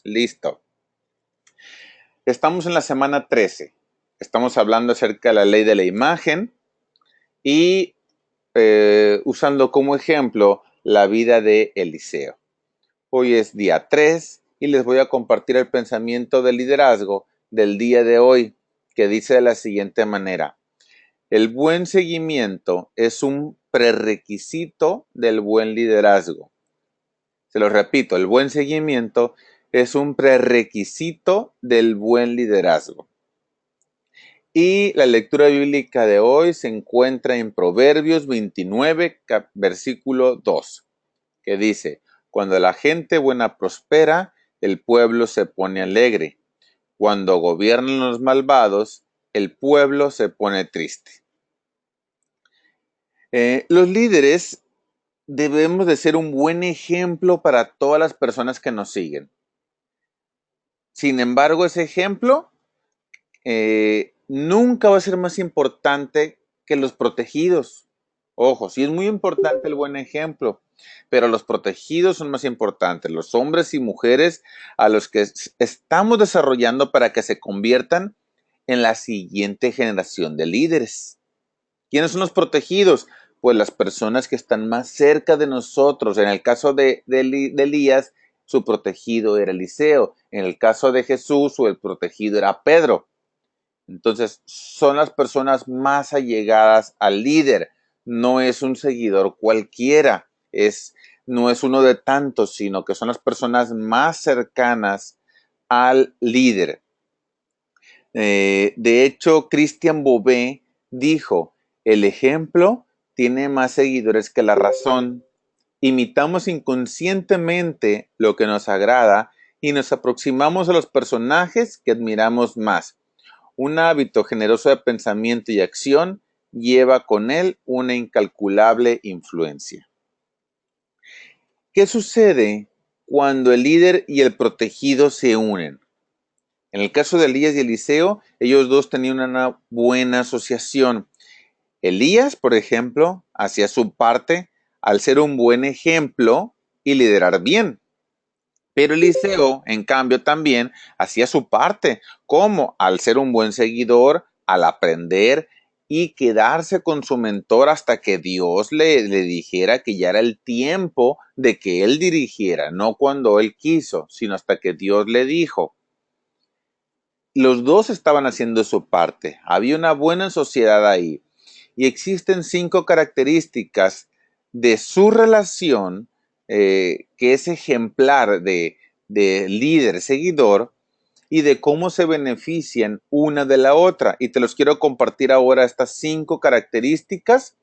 Listo. Estamos en la semana 13. Estamos hablando acerca de la ley de la imagen y usando como ejemplo la vida de Eliseo. Hoy es día 3 y les voy a compartir el pensamiento de liderazgo del día de hoy, que dice de la siguiente manera: el buen seguimiento es un prerequisito del buen liderazgo. Se lo repito, el buen seguimiento es un prerequisito del buen liderazgo. Y la lectura bíblica de hoy se encuentra en Proverbios 29, versículo 2, que dice: cuando la gente buena prospera, el pueblo se pone alegre. Cuando gobiernan los malvados, el pueblo se pone triste. Los líderes debemos de ser un buen ejemplo para todas las personas que nos siguen. Sin embargo, ese ejemplo nunca va a ser más importante que los protegidos. Ojo, sí es muy importante el buen ejemplo, pero los protegidos son más importantes, los hombres y mujeres a los que estamos desarrollando para que se conviertan en la siguiente generación de líderes. ¿Quiénes son los protegidos? Pues las personas que están más cerca de nosotros. En el caso de Elías, su protegido era Eliseo. En el caso de Jesús, el protegido era Pedro. Entonces, son las personas más allegadas al líder. No es un seguidor cualquiera. No es uno de tantos, sino que son las personas más cercanas al líder. De hecho, Christian Bobé dijo: el ejemplo tiene más seguidores que la razón. Imitamos inconscientemente lo que nos agrada y nos aproximamos a los personajes que admiramos más. Un hábito generoso de pensamiento y acción lleva con él una incalculable influencia. ¿Qué sucede cuando el líder y el protegido se unen? En el caso de Elías y Eliseo, ellos dos tenían una buena asociación. Elías, por ejemplo, hacía su parte al ser un buen ejemplo y liderar bien. Pero Eliseo, en cambio, también hacía su parte, como al ser un buen seguidor, al aprender y quedarse con su mentor hasta que Dios le dijera que ya era el tiempo de que él dirigiera, no cuando él quiso, sino hasta que Dios le dijo. Los dos estaban haciendo su parte, había una buena sociedad ahí, y existen 5 características de su relación que es ejemplar de líder, seguidor, y de cómo se benefician una de la otra. Y te los quiero compartir ahora, estas 5 características,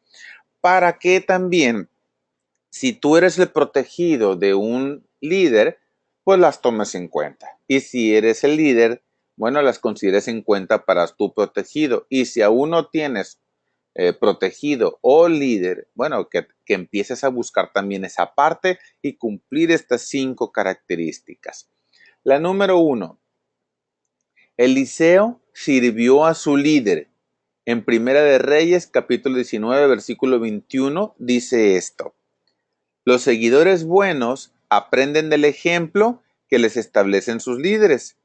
para que también, si tú eres el protegido de un líder, pues las tomes en cuenta. Y si eres el líder, bueno, las consideres en cuenta para tu protegido. Y si aún no tienes protegido o líder, bueno, que empieces a buscar también esa parte y cumplir estas 5 características. La número 1, Eliseo sirvió a su líder. En Primera de Reyes, capítulo 19, versículo 21, dice esto: los seguidores buenos aprenden del ejemplo que les establecen sus líderes,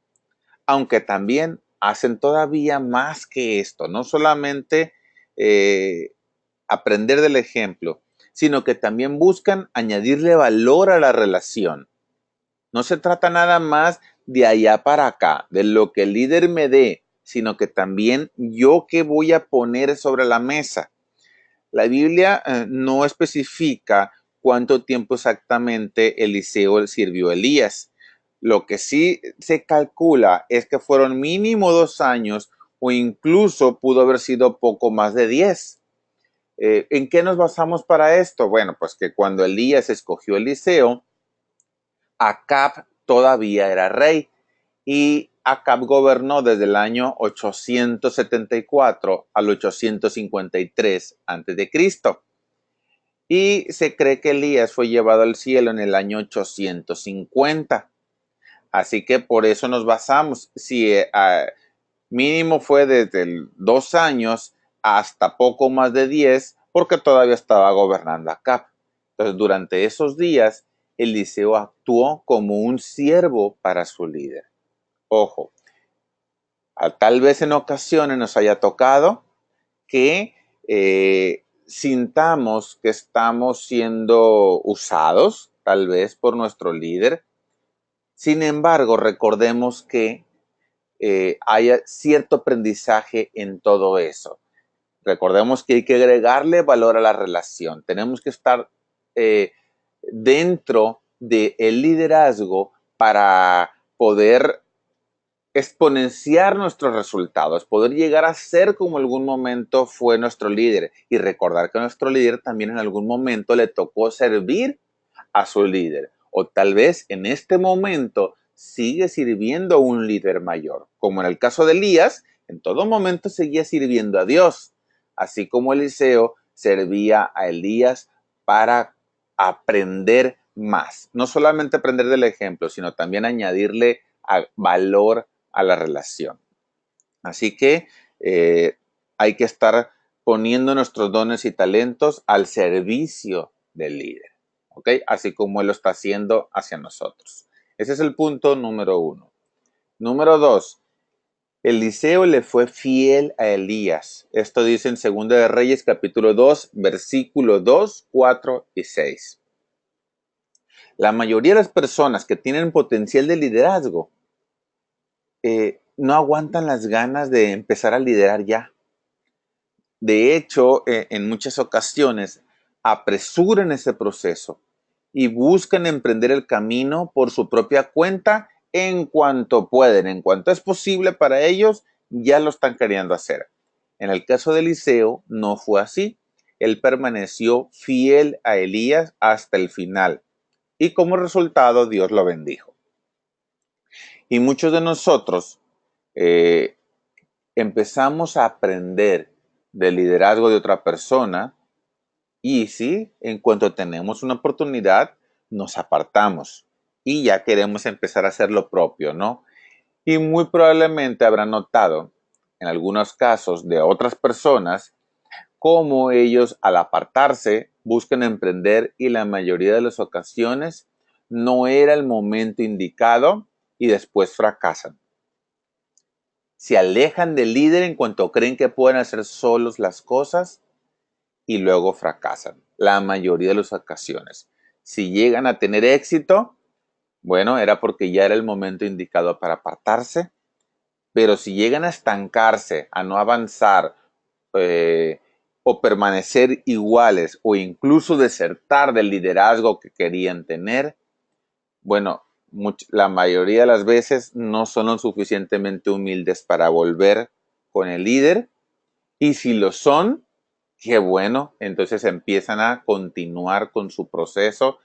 aunque también hacen todavía más que esto, no solamente aprender del ejemplo, sino que también buscan añadirle valor a la relación. No se trata nada más de allá para acá, de lo que el líder me dé, sino que también yo qué voy a poner sobre la mesa. La Biblia no especifica cuánto tiempo exactamente Eliseo sirvió a Elías. Lo que sí se calcula es que fueron mínimo 2 años o incluso pudo haber sido poco más de 10. ¿En qué nos basamos para esto? Bueno, pues que cuando Elías escogió a Eliseo, Acab todavía era rey y Acab gobernó desde el año 874 al 853 a.C. Y se cree que Elías fue llevado al cielo en el año 850. Así que por eso nos basamos. Si mínimo fue desde 2 años hasta poco más de 10, porque todavía estaba gobernando Acab. Entonces, durante esos días, Eliseo actuó como un siervo para su líder. Ojo, tal vez en ocasiones nos haya tocado que sintamos que estamos siendo usados, tal vez por nuestro líder. Sin embargo, recordemos que haya cierto aprendizaje en todo eso. Recordemos que hay que agregarle valor a la relación. Tenemos que estar dentro del liderazgo para poder exponenciar nuestros resultados, poder llegar a ser como en algún momento fue nuestro líder y recordar que nuestro líder también en algún momento le tocó servir a su líder o tal vez en este momento sigue sirviendo a un líder mayor, como en el caso de Elías, en todo momento seguía sirviendo a Dios, así como Eliseo servía a Elías para aprender más, no solamente aprender del ejemplo, sino también añadirle valor a la relación. Así que hay que estar poniendo nuestros dones y talentos al servicio del líder, ¿ok? Así como él lo está haciendo hacia nosotros. Ese es el punto número 1. Número 2. Eliseo le fue fiel a Elías. Esto dice en 2 de Reyes capítulo 2, versículo 2, 4 y 6. La mayoría de las personas que tienen potencial de liderazgo no aguantan las ganas de empezar a liderar ya. De hecho, en muchas ocasiones apresuran ese proceso y buscan emprender el camino por su propia cuenta en cuanto pueden, en cuanto es posible para ellos, ya lo están queriendo hacer. En el caso de Eliseo no fue así. Él permaneció fiel a Elías hasta el final y como resultado Dios lo bendijo. Y muchos de nosotros empezamos a aprender del liderazgo de otra persona y sí, en cuanto tenemos una oportunidad, nos apartamos y ya queremos empezar a hacer lo propio, ¿no? Y muy probablemente habrán notado en algunos casos de otras personas cómo ellos al apartarse buscan emprender y la mayoría de las ocasiones no era el momento indicado y después fracasan. Se alejan del líder en cuanto creen que pueden hacer solos las cosas y luego fracasan. La mayoría de las ocasiones. Si llegan a tener éxito, bueno, era porque ya era el momento indicado para apartarse. Pero si llegan a estancarse, a no avanzar o permanecer iguales o incluso desertar del liderazgo que querían tener, bueno, la mayoría de las veces no son lo suficientemente humildes para volver con el líder y si lo son, qué bueno, entonces empiezan a continuar con su proceso,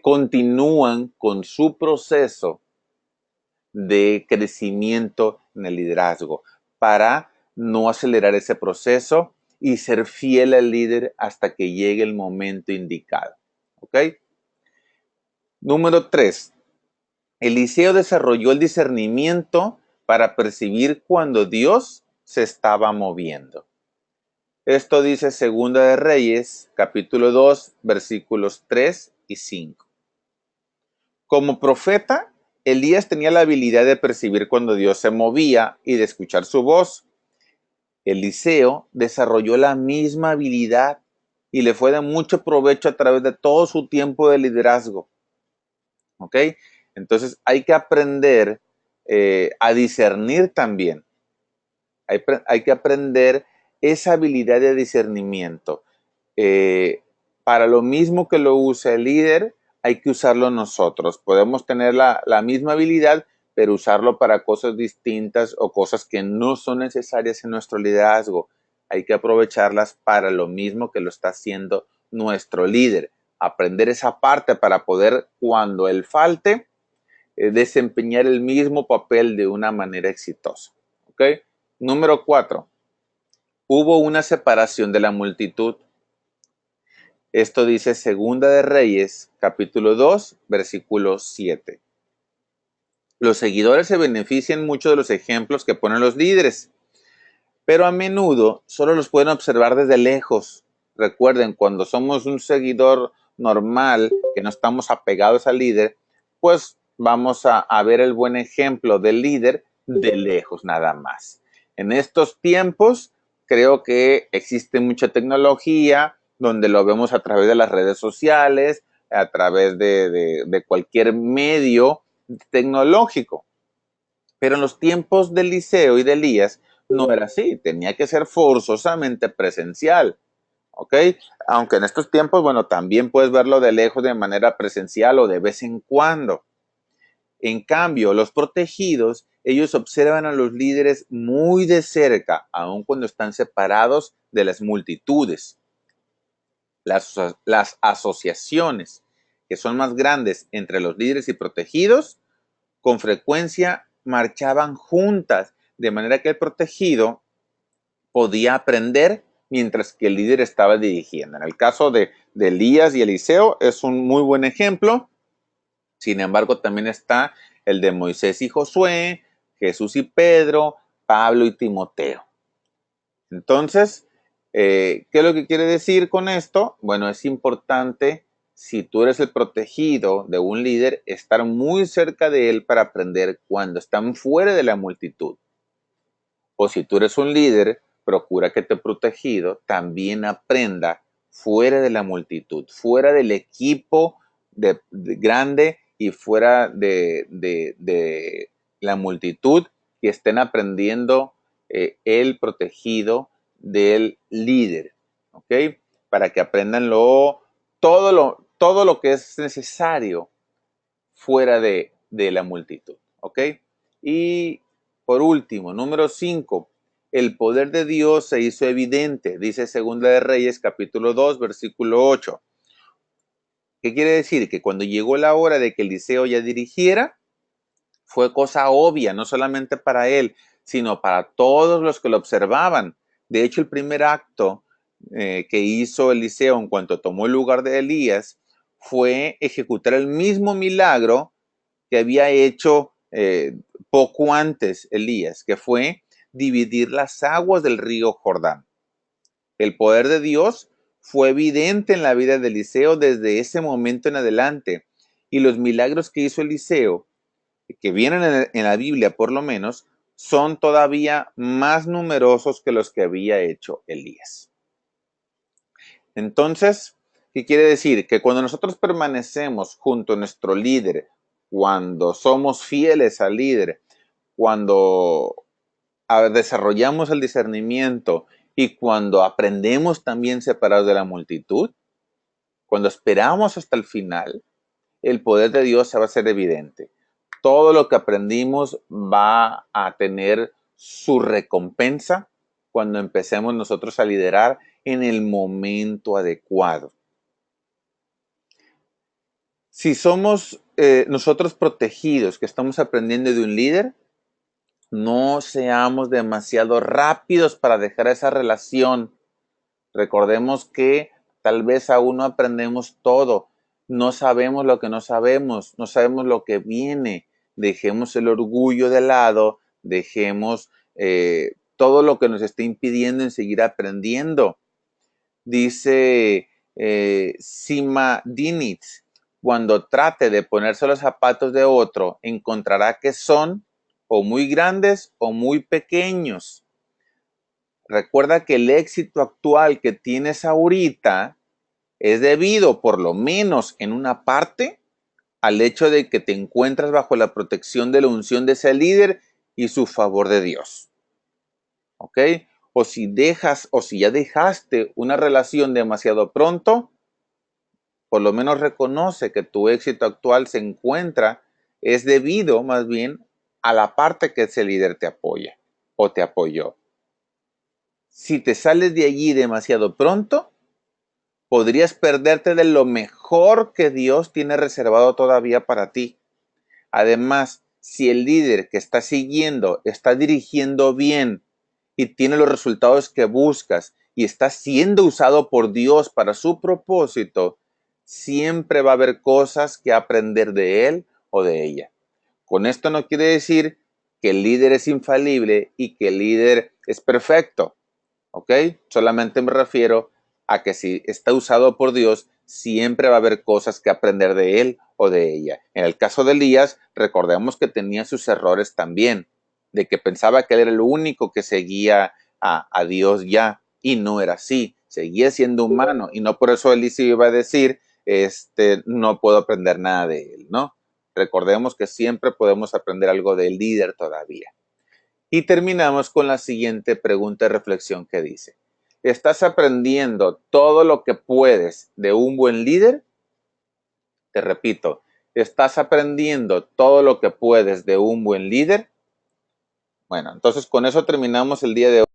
continúan con su proceso de crecimiento en el liderazgo para no acelerar ese proceso y ser fiel al líder hasta que llegue el momento indicado. ¿Ok? Número 3. Eliseo desarrolló el discernimiento para percibir cuando Dios se estaba moviendo. Esto dice 2 de Reyes, capítulo 2, versículos 3 y 5. Como profeta, Elías tenía la habilidad de percibir cuando Dios se movía y de escuchar su voz. Eliseo desarrolló la misma habilidad y le fue de mucho provecho a través de todo su tiempo de liderazgo. ¿Ok? Entonces hay que aprender a discernir también. Hay que aprender esa habilidad de discernimiento. Para lo mismo que lo usa el líder, hay que usarlo nosotros. Podemos tener la misma habilidad, pero usarlo para cosas distintas o cosas que no son necesarias en nuestro liderazgo. Hay que aprovecharlas para lo mismo que lo está haciendo nuestro líder. Aprender esa parte para poder, cuando él falte, desempeñar el mismo papel de una manera exitosa. ¿Ok? Número 4. Hubo una separación de la multitud. Esto dice 2 de Reyes, capítulo 2, versículo 7. Los seguidores se benefician mucho de los ejemplos que ponen los líderes, pero a menudo solo los pueden observar desde lejos. Recuerden, cuando somos un seguidor normal, que no estamos apegados al líder, pues vamos a ver el buen ejemplo del líder de lejos nada más. En estos tiempos, creo que existe mucha tecnología, donde lo vemos a través de las redes sociales, a través de cualquier medio tecnológico. Pero en los tiempos de Eliseo y de Elías no era así, tenía que ser forzosamente presencial. ¿Ok? Aunque en estos tiempos, bueno, también puedes verlo de lejos de manera presencial o de vez en cuando. En cambio, los protegidos, ellos observan a los líderes muy de cerca, aun cuando están separados de las multitudes. Las asociaciones que son más grandes entre los líderes y protegidos, con frecuencia marchaban juntas, de manera que el protegido podía aprender mientras que el líder estaba dirigiendo. En el caso de Elías y Eliseo es un muy buen ejemplo. Sin embargo, también está el de Moisés y Josué, Jesús y Pedro, Pablo y Timoteo. Entonces, ¿qué es lo que quiere decir con esto? Bueno, es importante, si tú eres el protegido de un líder, estar muy cerca de él para aprender cuando están fuera de la multitud. O si tú eres un líder, procura que tu protegido también aprenda fuera de la multitud, fuera del equipo grande y fuera de la multitud, que estén aprendiendo el protegido del líder, ¿ok? Para que aprendan todo lo que es necesario fuera de la multitud, ¿ok? Y por último, número 5, el poder de Dios se hizo evidente, dice Segunda de Reyes, capítulo 2, versículo 8. ¿Qué quiere decir? Que cuando llegó la hora de que Eliseo ya dirigiera, fue cosa obvia, no solamente para él, sino para todos los que lo observaban. De hecho, el primer acto que hizo Eliseo en cuanto tomó el lugar de Elías fue ejecutar el mismo milagro que había hecho poco antes Elías, que fue dividir las aguas del río Jordán. El poder de Dios fue evidente en la vida de Eliseo desde ese momento en adelante, y los milagros que hizo Eliseo, que vienen en la Biblia por lo menos, son todavía más numerosos que los que había hecho Elías. Entonces, ¿qué quiere decir? Que cuando nosotros permanecemos junto a nuestro líder, cuando somos fieles al líder, cuando desarrollamos el discernimiento y cuando aprendemos también separados de la multitud, cuando esperamos hasta el final, el poder de Dios se va a hacer evidente. Todo lo que aprendimos va a tener su recompensa cuando empecemos nosotros a liderar en el momento adecuado. Si somos nosotros protegidos, que estamos aprendiendo de un líder, no seamos demasiado rápidos para dejar esa relación. Recordemos que tal vez aún no aprendemos todo, no sabemos lo que no sabemos, no sabemos lo que viene. Dejemos el orgullo de lado, dejemos todo lo que nos esté impidiendo en seguir aprendiendo. Dice Sima Dinitz, cuando trate de ponerse los zapatos de otro, encontrará que son o muy grandes o muy pequeños. Recuerda que el éxito actual que tienes ahorita es debido, por lo menos en una parte, al hecho de que te encuentras bajo la protección de la unción de ese líder y su favor de Dios. ¿Ok? O si ya dejaste una relación demasiado pronto, por lo menos reconoce que tu éxito actual es debido más bien a la parte que ese líder te apoya o te apoyó. Si te sales de allí demasiado pronto, podrías perderte de lo mejor que Dios tiene reservado todavía para ti. Además, si el líder que estás siguiendo está dirigiendo bien y tiene los resultados que buscas y está siendo usado por Dios para su propósito, siempre va a haber cosas que aprender de él o de ella. Con esto no quiere decir que el líder es infalible y que el líder es perfecto, ¿ok? Solamente me refiero a que si está usado por Dios, siempre va a haber cosas que aprender de él o de ella. En el caso de Elías, recordemos que tenía sus errores también, de que pensaba que él era el único que seguía a Dios ya, y no era así, seguía siendo humano, y no por eso Eliseo iba a decir, no puedo aprender nada de él, ¿no? Recordemos que siempre podemos aprender algo del líder todavía. Y terminamos con la siguiente pregunta de reflexión que dice, ¿estás aprendiendo todo lo que puedes de un buen líder? Te repito, ¿estás aprendiendo todo lo que puedes de un buen líder? Bueno, entonces con eso terminamos el día de hoy.